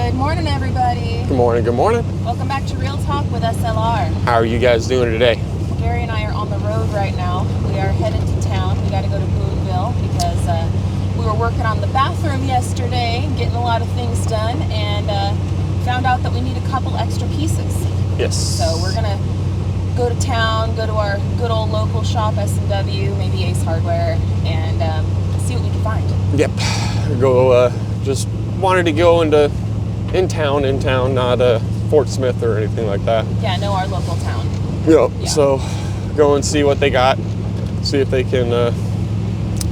Good morning, everybody. Good morning, good morning. Welcome back to Real Talk with SLR. How are you guys doing today? Gary and I are on the road right now. We are headed to town. We got to go to Booneville because we were working on the bathroom yesterday, getting a lot of things done, and found out that we need a couple extra pieces. Yes. So we're going to go to town, go to our good old local shop, S&W, maybe Ace Hardware, and see what we can find. Yep. Go, just wanted to go in town, not Fort Smith or anything like that. Yeah, no, our local town. Yep. Yeah. So go and see what they got, see if they can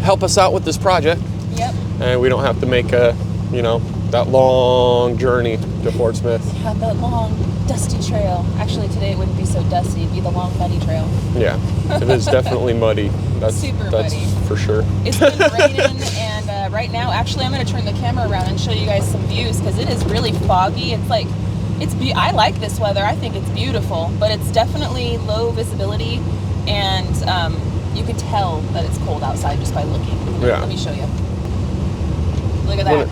help us out with this project. Yep. And we don't have to make that long journey to Fort Smith. Yeah, the long, dusty trail. Actually, today it wouldn't be so dusty. It'd be the long, muddy trail. Yeah, it is definitely muddy. That's muddy. For sure. It's been raining, and right now, actually, I'm going to turn the camera around and show you guys some views because it is really foggy. It's like, I like this weather. I think it's beautiful, but it's definitely low visibility, and you can tell that it's cold outside just by looking. Yeah. Let me show you. Look at that.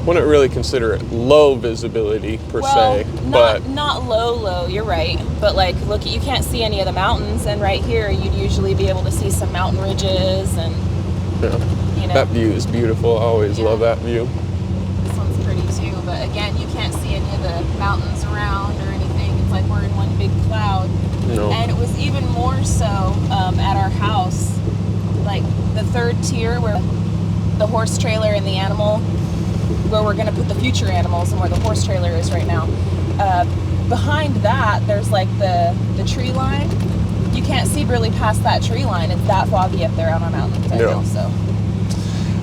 Wouldn't really consider it low visibility per se, but not low. You're right, but like, look, you can't see any of the mountains, and right here you'd usually be able to see some mountain ridges, and that view is beautiful. I always love that view. This one's pretty too, but again, you can't see any of the mountains around or anything. It's like we're in one big cloud. No. And it was even more so at our house, like the third tier where the horse trailer and the animal, where we're going to put the future animals and where the horse trailer is right now. Behind that, there's like the tree line. You can't see really past that tree line. It's that foggy up there on our mountain right now. So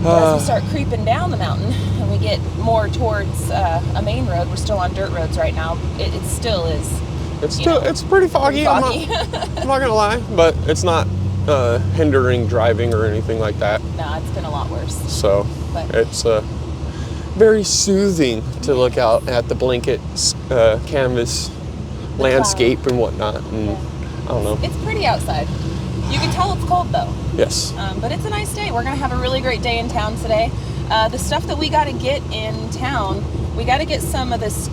as we start creeping down the mountain and we get more towards a main road, we're still on dirt roads right now. It still is. It's pretty foggy. I'm not gonna lie, but it's not hindering driving or anything like that. No, it's been a lot worse. So it's very soothing to look out at the blanket canvas landscape and whatnot. And I don't know. It's pretty outside. You can tell it's cold though. Yes. But it's a nice day. We're gonna have a really great day in town today. The stuff that we got to get in town, we got to get some of this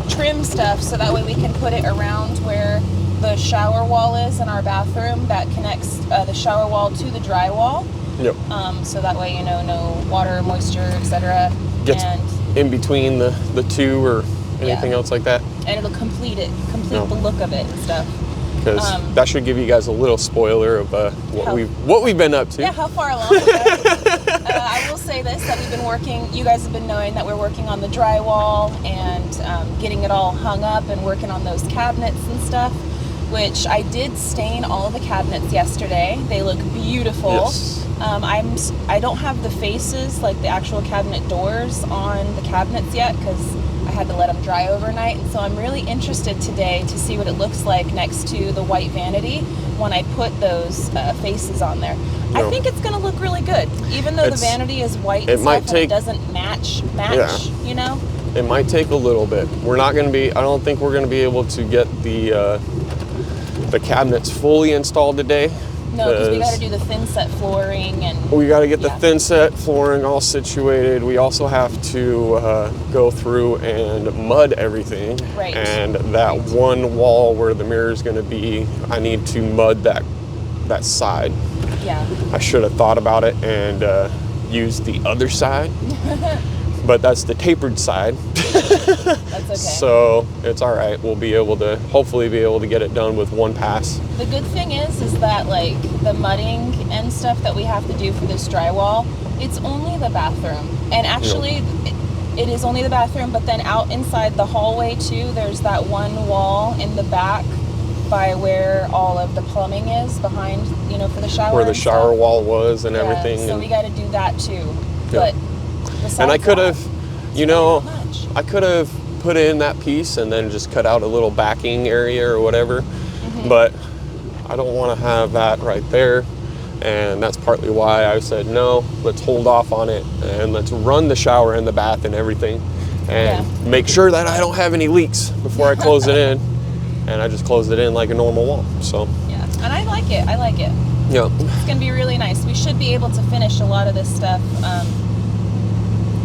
trim stuff so that way we can put it around where the shower wall is in our bathroom that connects the shower wall to the drywall. Yep. So that way, no water, moisture, etc. Gets in between the two or anything else like that. And it'll complete the look of it and stuff. Because that should give you guys a little spoiler of what we've been up to. Yeah, how far along we got. I will say this, that we've been working, you guys have been knowing that we're working on the drywall and getting it all hung up and working on those cabinets and stuff, which I did stain all of the cabinets yesterday. They look beautiful. Yes. I don't have the faces, like the actual cabinet doors on the cabinets yet because I had to let them dry overnight, and so I'm really interested today to see what it looks like next to the white vanity when I put those faces on there. I think it's going to look really good, even though the vanity is white and it doesn't match, It might take a little bit. We're not going to be, I don't think we're going to be able to get the cabinets fully installed today. No, because we got to do the thin set flooring and we got to get the thin set flooring all situated. We also have to go through and mud everything. Right. And that one wall where the mirror is going to be, I need to mud that side. Yeah. I should have thought about it and used the other side. But that's the tapered side. That's okay. So it's all right. We'll hopefully be able to get it done with one pass. The good thing is that like the mudding and stuff that we have to do for this drywall, it's only the bathroom. And actually, it is only the bathroom, but then out inside the hallway too, there's that one wall in the back by where all of the plumbing is behind, for the shower. Where the shower wall was and everything. So we got to do that too. Yeah. But and I could have, I could have put in that piece and then just cut out a little backing area or whatever. Mm-hmm. But I don't want to have that right there. And that's partly why I said, no, let's hold off on it and let's run the shower and the bath and everything and make sure that I don't have any leaks before I close it in. And I just closed it in like a normal wall. So yeah, and I like it. Yeah. It's going to be really nice. We should be able to finish a lot of this stuff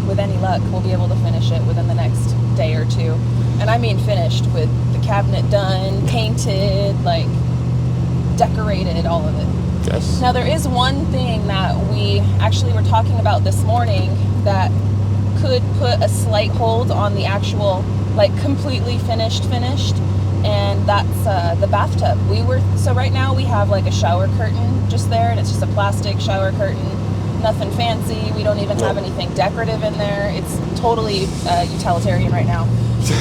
with any luck, we'll be able to finish it within the next day or two. And I mean finished, with the cabinet done, painted, like decorated, all of it. Yes. Now there is one thing that we actually were talking about this morning that could put a slight hold on the actual, like, completely finished, and that's the bathtub. So right now we have like a shower curtain just there, and it's just a plastic shower curtain, nothing fancy. We don't even have anything decorative in there. It's totally utilitarian right now.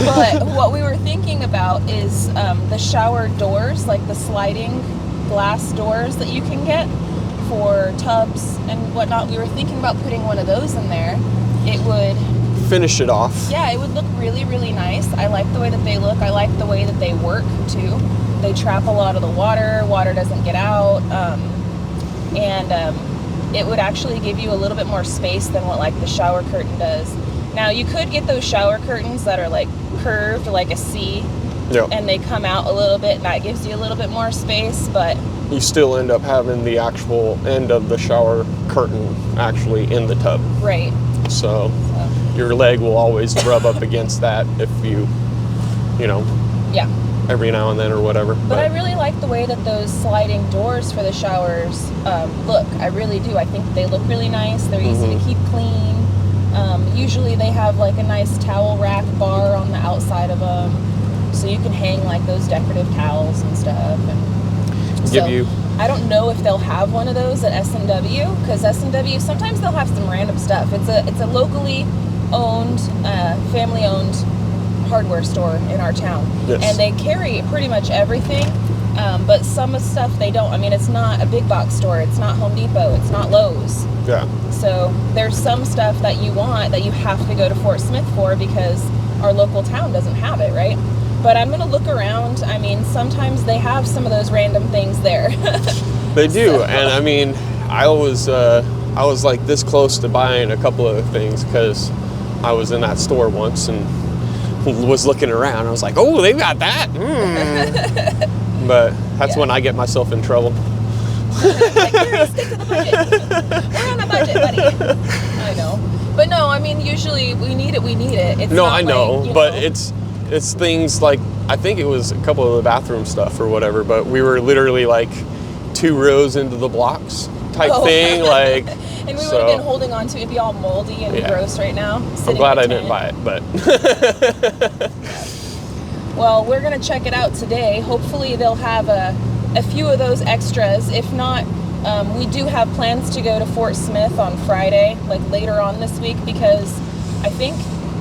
But what we were thinking about is the shower doors, like the sliding glass doors that you can get for tubs and whatnot. We were thinking about putting one of those in there. It would finish it off. Yeah, it would look really, really nice. I like the way that they look. I like the way that they work too. They trap a lot of the water. Water doesn't get out. And it would actually give you a little bit more space than what like the shower curtain does. Now you could get those shower curtains that are like curved like a C, and they come out a little bit, and that gives you a little bit more space, but you still end up having the actual end of the shower curtain actually in the tub. Right. So your leg will always rub up against that if you know, every now and then or whatever. But I really like the way that those sliding doors for the showers look. I really do. I think they look really nice. They're easy to keep clean. Usually they have like a nice towel rack bar on the outside of them, so you can hang like those decorative towels and stuff. And I don't know if they'll have one of those at S&W, because S&W, sometimes they'll have some random stuff. It's a locally owned, family-owned hardware store in our town. Yes. And they carry pretty much everything, but some of the stuff they don't. I mean, it's not a big box store. It's not Home Depot. It's not Lowe's. Yeah. So there's some stuff that you want that you have to go to Fort Smith for because our local town doesn't have it, right? But I'm going to look around. I mean, sometimes they have some of those random things there. They do. And I mean, I was like this close to buying a couple of things because I was in that store once and was looking around. I was like, oh, they've got that. But that's when I get myself in trouble. Like, Gary, stick to the budget. We're on a budget, buddy. I know. But no, I mean, usually we need it. It's no, not I know, like, but it's things like, I think it was a couple of the bathroom stuff or whatever, but we were literally like 2 rows into the blocks type thing. Like, and we would have been holding on to it. It'd be all moldy and gross right now. I'm glad I didn't buy it, but. Well, we're going to check it out today. Hopefully they'll have a few of those extras. If not, we do have plans to go to Fort Smith on Friday, like later on this week, because I think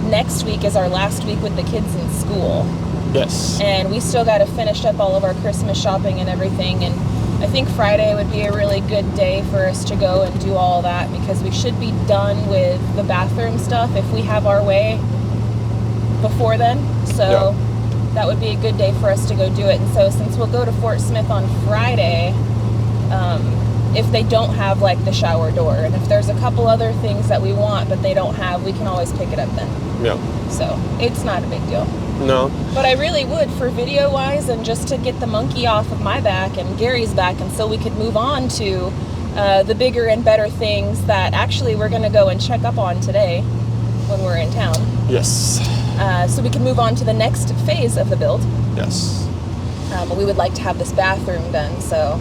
next week is our last week with the kids in school. Yes. And we still got to finish up all of our Christmas shopping and everything. And I think Friday would be a really good day for us to go and do all that, because we should be done with the bathroom stuff if we have our way before then. So that would be a good day for us to go do it. And so since we'll go to Fort Smith on Friday, if they don't have like the shower door, and if there's a couple other things that we want but they don't have, we can always pick it up then. Yeah. So it's not a big deal. No. But I really would, for video wise, and just to get the monkey off of my back and Gary's back, and so we could move on to the bigger and better things that actually we're going to go and check up on today when we're in town. Yes. So we can move on to the next phase of the build. Yes. We would like to have this bathroom done, so.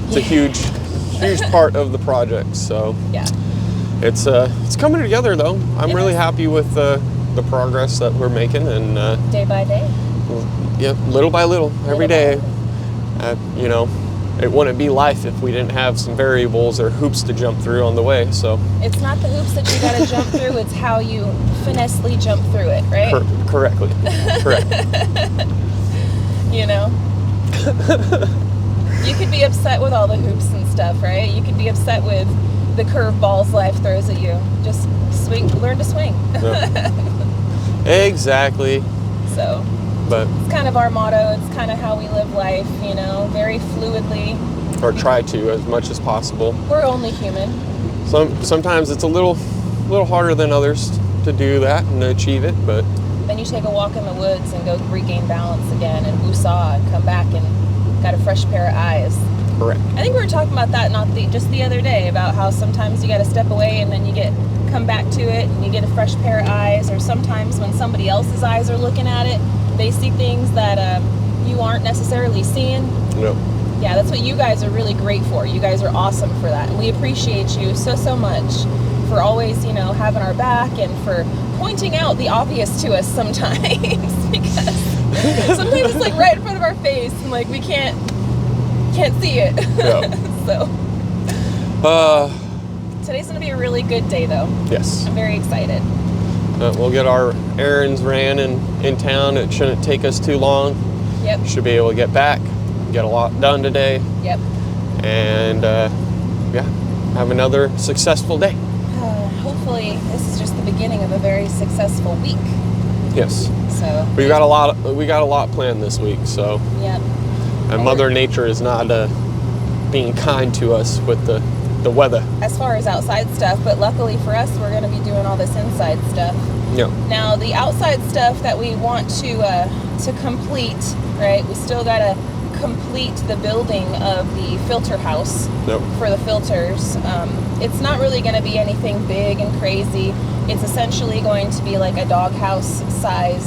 It's a huge part of the project, so. Yeah. It's coming together though. I'm really happy with the progress that we're making, and day by day. Yeah, little by little, every day. You know, it wouldn't be life if we didn't have some variables or hoops to jump through on the way. So it's not the hoops that you got to jump through; it's how you finessely jump through it, right? Correctly. Correct. You know, you could be upset with all the hoops and stuff, right? You could be upset with the curveballs life throws at you. Just swing, learn to swing. Exactly. So, but it's kind of our motto. It's kind of how we live life, you know, very fluidly. Or try to, as much as possible. We're only human. Sometimes it's a little harder than others to do that and to achieve it, but then you take a walk in the woods and go regain balance again, and woosah, and come back and got a fresh pair of eyes. Correct. I think we were talking about that just the other day, about how sometimes you got to step away and then you get come back to it and you get a fresh pair of eyes, or sometimes when somebody else's eyes are looking at it, they see things that you aren't necessarily seeing. Yep. Yeah, that's what you guys are really great for. You guys are awesome for that. And we appreciate you so much for always, having our back and for pointing out the obvious to us sometimes. Because sometimes it's like right in front of our face and like we can't see it. Yeah. So today's gonna be a really good day though. Yes. I'm very excited. We'll get our errands ran in town. It shouldn't take us too long. Yep. Should be able to get back, get a lot done today. Yep. And have another successful day. Hopefully this is just the beginning of a very successful week. Yes. So we got a lot planned this week. So. Yep. And Mother Nature is not being kind to us with the weather. As far as outside stuff, but luckily for us, we're going to be doing all this inside stuff. Yeah. Now, the outside stuff that we want to complete, right? We still got to complete the building of the filter house for the filters. It's not really going to be anything big and crazy. It's essentially going to be like a doghouse size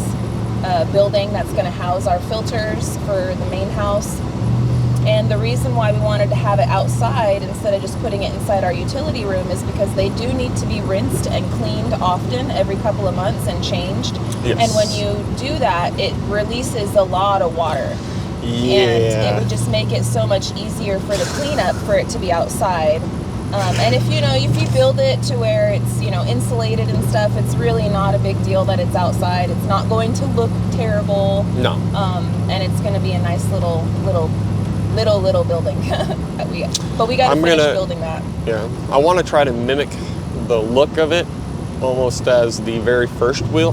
building that's going to house our filters for the main house. And the reason why we wanted to have it outside instead of just putting it inside our utility room is because they do need to be rinsed and cleaned often, every couple of months, and changed. Yes. And when you do that, it releases a lot of water. Yeah. And it would just make it so much easier for the cleanup for it to be outside. And if you build it to where it's insulated and stuff, it's really not a big deal that it's outside. It's not going to look terrible. No. And it's going to be a nice little building that we got. But we got to finish building that. Yeah. I want to try to mimic the look of it almost as the very first well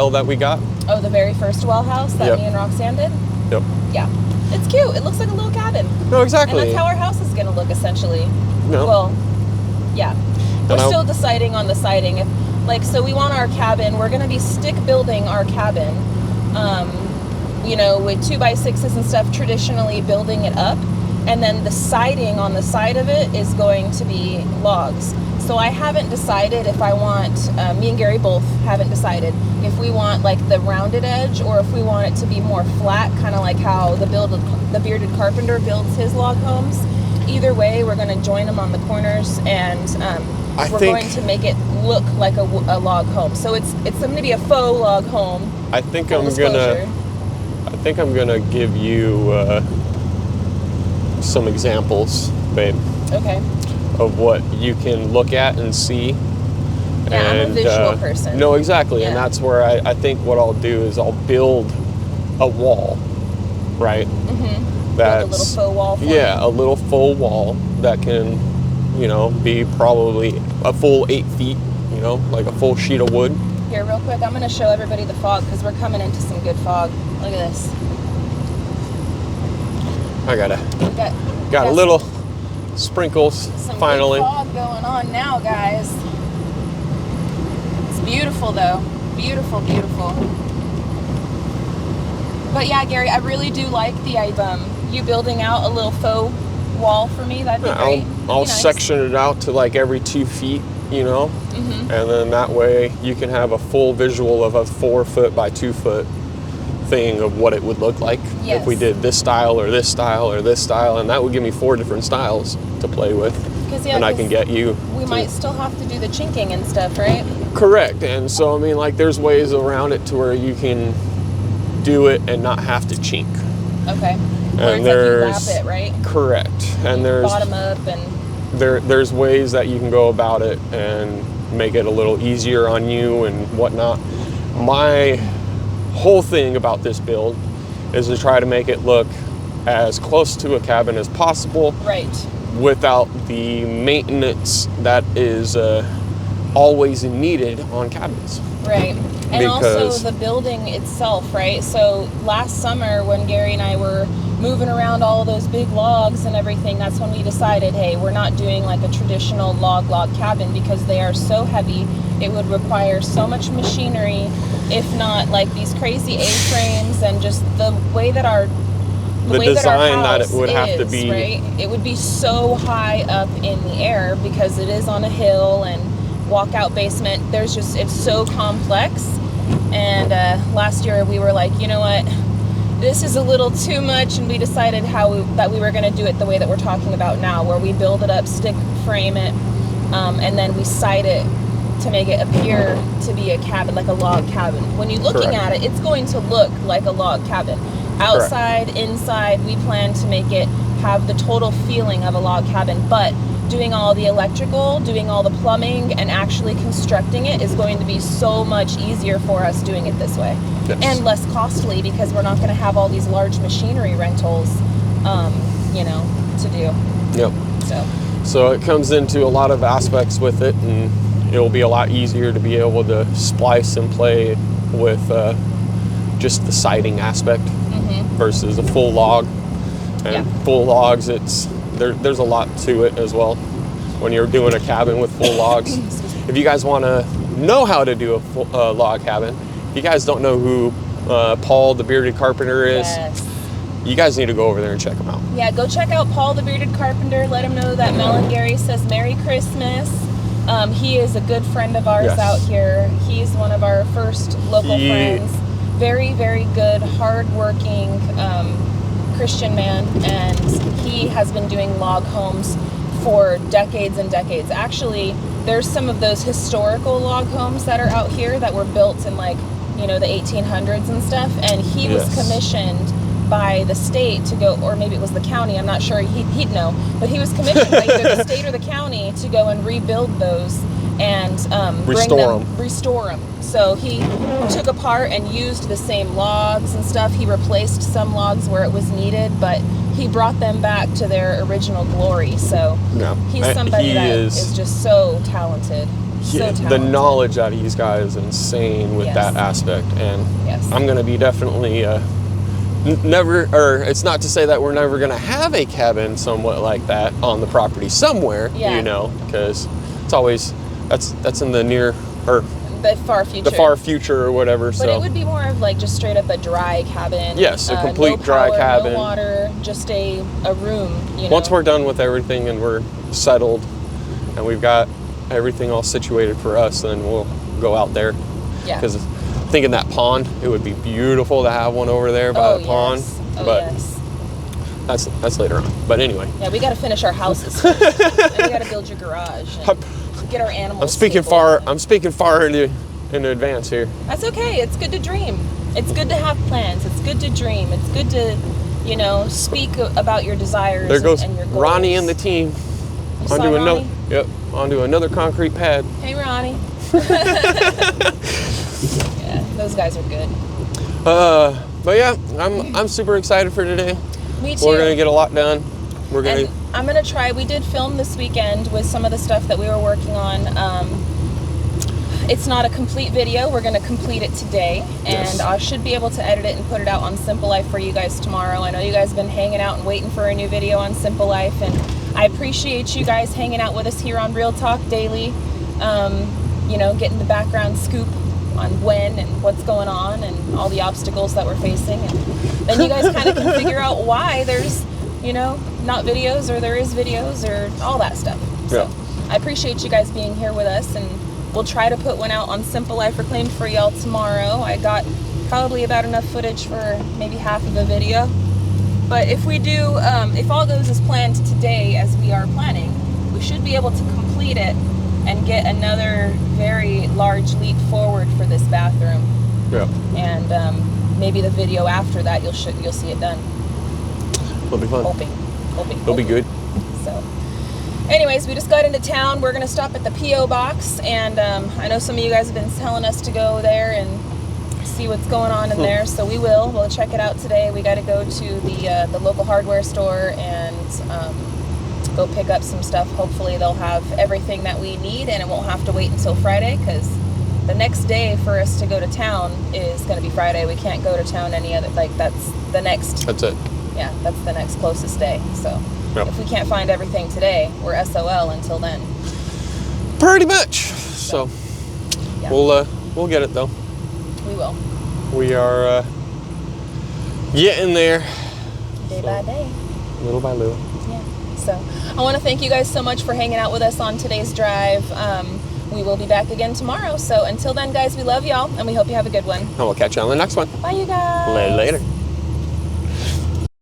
that we got. Oh, the very first well house that me and Roxanne did? Yep. Yeah. It's cute. It looks like a little cabin. No, exactly. And that's how our house is going to look, essentially. No. Well, yeah. We're still deciding on the siding. So we want our cabin. We're going to be stick building our cabin. With 2x6s and stuff, traditionally building it up. And then the siding on the side of it is going to be logs. So I haven't decided if I want, me and Gary both haven't decided if we want like the rounded edge or if we want it to be more flat, kind of like how the bearded carpenter builds his log homes. Either way, we're going to join them on the corners, and we're going to make it look like a log home. So it's going to be a faux log home. I think I'm gonna give you some examples, babe. Okay. Of what you can look at and see. Yeah, I'm a visual person. No, exactly. Yeah. And that's where I think what I'll do is I'll build a wall, right? Mm-hmm. That's, build a little faux wall for a little faux wall that can, be probably a full 8 feet, like a full sheet of wood. Here, real quick, I'm going to show everybody the fog because we're coming into some good fog. Look at this. I got a little sprinkles some finally. Good fog going on now, guys. It's beautiful though. Beautiful, beautiful. But yeah, Gary, I really do like the you building out a little faux wall for me. That'd be great. I'll section it out to like every 2 feet, Mm-hmm. and then that way you can have a full visual of a 4 foot by 2 foot thing of what it would look like if we did this style or this style or this style, and that would give me 4 different styles to play with. And I can get you. We might still have to do the chinking and stuff, right? Correct. And so there's ways around it to where you can do it and not have to chink. Okay. And there's like you wrap it, right? Correct. And there's bottom up and there's ways that you can go about it and make it a little easier on you and whatnot. My whole thing about this build is to try to make it look as close to a cabin as possible, right, without the maintenance that is always needed on cabins. Right. And also the building itself, right? So last summer when Gary and I were moving around all those big logs and everything, that's when we decided, hey, we're not doing like a traditional log cabin because they are so heavy. It would require so much machinery, if not like these crazy A-frames, and just the way that our design that it would is, have to be, right? It would be so high up in the air because it is on a hill and walkout basement. There's just, it's so complex. And last year we were like, you know what, this is a little too much, and we decided that we were going to do it the way that we're talking about now, where we build it up, stick frame it, and then we site it to make it appear to be a cabin, like a log cabin. When you're looking at it, it's going to look like a log cabin. Outside, inside, we plan to make it have the total feeling of a log cabin, but doing all the electrical, doing all the plumbing, and actually constructing it is going to be so much easier for us doing it this way. Yes. And less costly, because we're not going to have all these large machinery rentals, you know, to do. Yep. So it comes into a lot of aspects with it, and it'll be a lot easier to be able to splice and play with just the siding aspect versus a full log. And full logs, there's a lot to it as well when you're doing a cabin with full logs. If you guys want to know how to do a log cabin, if you guys don't know who Paul the Bearded Carpenter is, you guys need to go over there and check him out. Yeah, go check out Paul the Bearded Carpenter. Let him know that Mel and Gary says Merry Christmas. He is a good friend of ours out here. He's one of our first local friends. Very, very good, hard-working Christian man, and he has been doing log homes for decades and decades. Actually, there's some of those historical log homes that are out here that were built in, like, you know, the 1800s and stuff, and he was commissioned by the state to go, or maybe it was the county, I'm not sure, he'd know, but he was commissioned by either the state or the county to go and rebuild those and restore them. So he took apart and used the same logs and stuff. He replaced some logs where it was needed, but he brought them back to their original glory. So he's somebody that is just so talented. The knowledge out of these guys is insane with that aspect, and I'm going to be definitely it's not to say that we're never going to have a cabin somewhat like that on the property somewhere, you know, because it's always that's in the near or the far future or whatever. But it would be more of like just straight up a dry cabin. Yes, a complete dry cabin. No water, just a room. You know? Once we're done with everything and we're settled and we've got everything all situated for us, then we'll go out there. Yeah. Because thinking that pond, it would be beautiful to have one over there by the pond. But that's later on. But anyway. Yeah, we got to finish our houses first. And we got to build your garage. Get our animals. I'm speaking far in advance here. That's okay. It's good to dream. It's good to have plans. It's good to dream. It's good to, you know, speak about your desires. There goes and your goals. Ronnie and the team. Onto another concrete pad. Hey, Ronnie. Yeah, those guys are good. But yeah, I'm super excited for today. Me too. We're gonna get a lot done. I'm gonna try. We did film this weekend with some of the stuff that we were working on. It's not a complete video. We're gonna complete it today, and I should be able to edit it and put it out on Simple Life for you guys tomorrow. I know you guys have been hanging out and waiting for a new video on Simple Life, and I appreciate you guys hanging out with us here on Real Talk Daily. You know, getting the background scoop on when and what's going on and all the obstacles that we're facing, and then you guys kind of can figure out why there's, you know, not videos or there is videos or all that stuff. So I appreciate you guys being here with us, and we'll try to put one out on Simple Life Reclaimed for y'all tomorrow. I got probably about enough footage for maybe half of a video, but if we do, if all goes as planned today as we are planning, we should be able to complete it and get another very large leap forward for this bathroom. Yeah. And maybe the video after that, you'll see it done. It'll be fun. Hoping. It'll be good. So, anyways, we just got into town. We're gonna stop at the P.O. box, and I know some of you guys have been telling us to go there and see what's going on in there. So we will. We'll check it out today. We got to go to the local hardware store and go pick up some stuff. Hopefully they'll have everything that we need, and it won't have to wait until Friday, because the next day for us to go to town is going to be Friday. We can't go to town any other, like that's it. Yeah, that's the next closest day. So if we can't find everything today, we're SOL until then. Pretty much. So we'll get it though. We will. We are getting there. Day by day. Little by little. Yeah. So I want to thank you guys so much for hanging out with us on today's drive. we will be back again tomorrow. So until then, guys, we love y'all, and we hope you have a good one. And we'll catch you on the next one. Bye, you guys. Later.